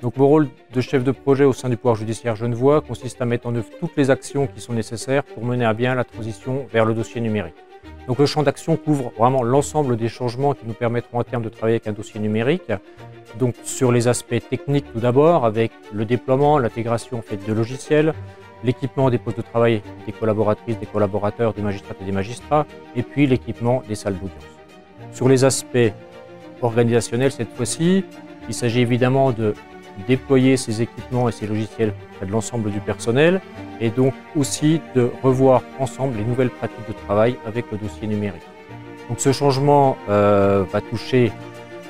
Donc mon rôle de chef de projet au sein du pouvoir judiciaire genevois consiste à mettre en œuvre toutes les actions qui sont nécessaires pour mener à bien la transition vers le dossier numérique. Donc le champ d'action couvre vraiment l'ensemble des changements qui nous permettront à terme de travailler avec un dossier numérique. Donc sur les aspects techniques tout d'abord, avec le déploiement, l'intégration faite de logiciels, l'équipement des postes de travail des collaboratrices, des collaborateurs, des magistrates et des magistrats, et puis l'équipement des salles d'audience. Sur les aspects organisationnels cette fois-ci, il s'agit évidemment de déployer ces équipements et ces logiciels auprès de l'ensemble du personnel et donc aussi de revoir ensemble les nouvelles pratiques de travail avec le dossier numérique. Donc ce changement va toucher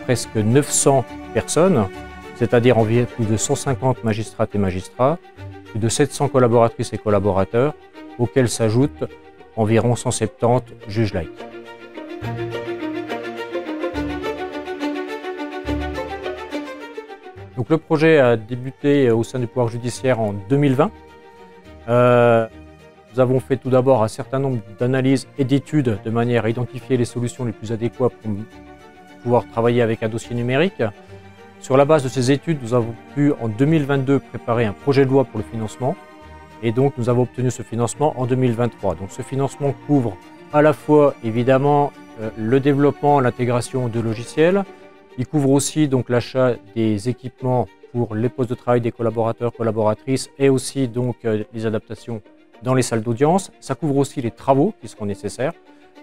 presque 900 personnes, c'est-à-dire environ plus de 150 magistrates et magistrats, plus de 700 collaboratrices et collaborateurs, auxquels s'ajoutent environ 170 juges laïcs. Donc le projet a débuté au sein du pouvoir judiciaire en 2020. Nous avons fait tout d'abord un certain nombre d'analyses et d'études de manière à identifier les solutions les plus adéquates pour pouvoir travailler avec un dossier numérique. Sur la base de ces études, nous avons pu en 2022 préparer un projet de loi pour le financement et donc nous avons obtenu ce financement en 2023. Donc ce financement couvre à la fois évidemment le développement, l'intégration de logiciels. Il couvre aussi donc l'achat des équipements pour les postes de travail des collaborateurs, collaboratrices et aussi donc les adaptations dans les salles d'audience. Ça couvre aussi les travaux qui seront nécessaires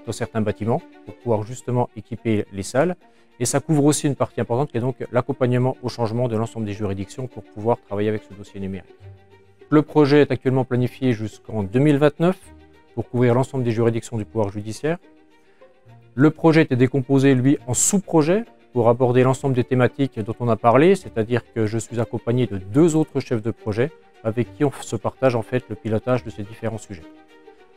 dans certains bâtiments pour pouvoir justement équiper les salles. Et ça couvre aussi une partie importante qui est donc l'accompagnement au changement de l'ensemble des juridictions pour pouvoir travailler avec ce dossier numérique. Le projet est actuellement planifié jusqu'en 2029 pour couvrir l'ensemble des juridictions du pouvoir judiciaire. Le projet était décomposé, lui, en sous-projets pour aborder l'ensemble des thématiques dont on a parlé, c'est-à-dire que je suis accompagné de 2 autres chefs de projet avec qui on se partage en fait le pilotage de ces différents sujets.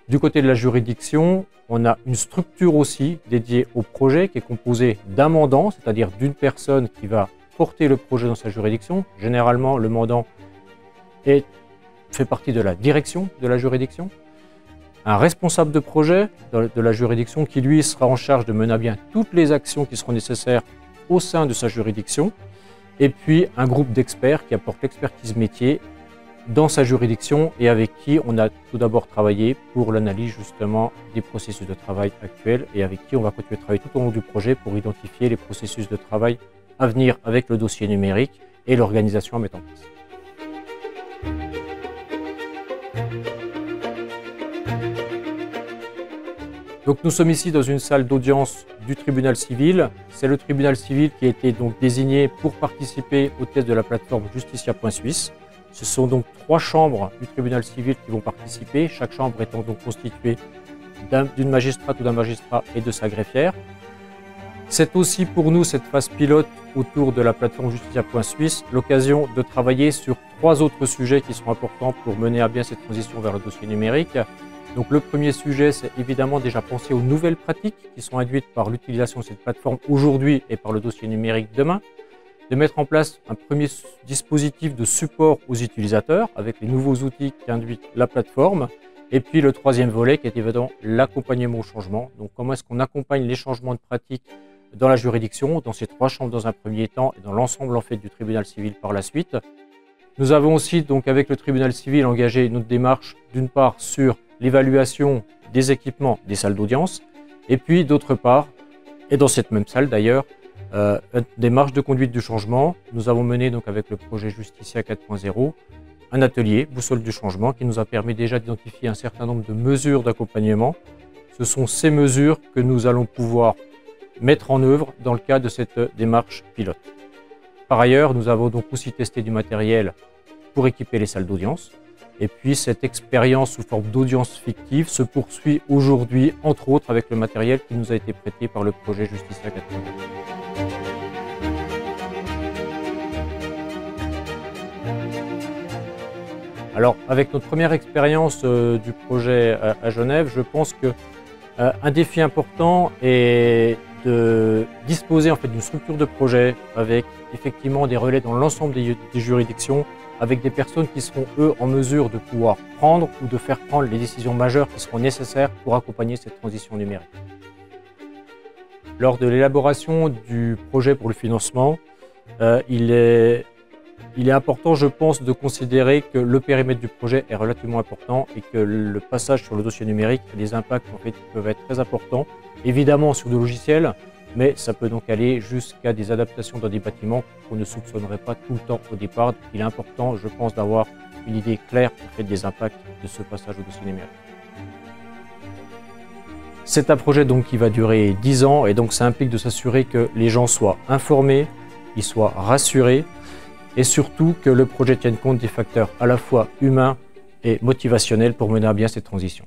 Du côté de la juridiction, on a une structure aussi dédiée au projet qui est composée d'un mandant, c'est-à-dire d'une personne qui va porter le projet dans sa juridiction. Généralement, le mandant fait partie de la direction de la juridiction. Un responsable de projet de la juridiction qui, lui, sera en charge de mener à bien toutes les actions qui seront nécessaires au sein de sa juridiction. Et puis, un groupe d'experts qui apporte l'expertise métier dans sa juridiction et avec qui on a tout d'abord travaillé pour l'analyse justement des processus de travail actuels et avec qui on va continuer de travailler tout au long du projet pour identifier les processus de travail à venir avec le dossier numérique et l'organisation à mettre en place. Donc nous sommes ici dans une salle d'audience du tribunal civil. C'est le tribunal civil qui a été donc désigné pour participer au test de la plateforme Justitia.Suisse. Ce sont donc 3 chambres du tribunal civil qui vont participer, chaque chambre étant donc constituée d'une magistrate ou d'un magistrat et de sa greffière. C'est aussi pour nous, cette phase pilote autour de la plateforme Justitia.Suisse, l'occasion de travailler sur 3 autres sujets qui sont importants pour mener à bien cette transition vers le dossier numérique. Donc le premier sujet, c'est évidemment déjà penser aux nouvelles pratiques qui sont induites par l'utilisation de cette plateforme aujourd'hui et par le dossier numérique demain. De mettre en place un premier dispositif de support aux utilisateurs avec les nouveaux outils qu'induit la plateforme. Et puis le troisième volet qui est évidemment l'accompagnement au changement. Donc comment est-ce qu'on accompagne les changements de pratique dans la juridiction, dans ces 3 chambres dans un premier temps et dans l'ensemble en fait du tribunal civil par la suite. Nous avons aussi donc avec le tribunal civil engagé notre démarche d'une part sur l'évaluation des équipements des salles d'audience et puis d'autre part, et dans cette même salle d'ailleurs, une démarche de conduite du changement. Nous avons mené donc avec le projet Justitia 4.0 un atelier boussole du changement qui nous a permis déjà d'identifier un certain nombre de mesures d'accompagnement. Ce sont ces mesures que nous allons pouvoir mettre en œuvre dans le cadre de cette démarche pilote. Par ailleurs, nous avons donc aussi testé du matériel pour équiper les salles d'audience. Et puis cette expérience sous forme d'audience fictive se poursuit aujourd'hui, entre autres avec le matériel qui nous a été prêté par le projet Justitia 4.0. Alors, avec notre première expérience du projet à Genève, je pense que un défi important est de disposer en fait d'une structure de projet avec effectivement des relais dans l'ensemble des juridictions, avec des personnes qui seront eux en mesure de pouvoir prendre ou de faire prendre les décisions majeures qui seront nécessaires pour accompagner cette transition numérique. Lors de l'élaboration du projet pour le financement, il est Il est important, je pense, de considérer que le périmètre du projet est relativement important et que le passage sur le dossier numérique a des impacts en fait, qui peuvent être très importants, évidemment sur le logiciel, mais ça peut donc aller jusqu'à des adaptations dans des bâtiments qu'on ne soupçonnerait pas tout le temps au départ. Donc, il est important, je pense, d'avoir une idée claire en fait, des impacts de ce passage au dossier numérique. C'est un projet donc qui va durer 10 ans et donc ça implique de s'assurer que les gens soient informés, qu'ils soient rassurés et surtout que le projet tienne compte des facteurs à la fois humains et motivationnels pour mener à bien cette transition.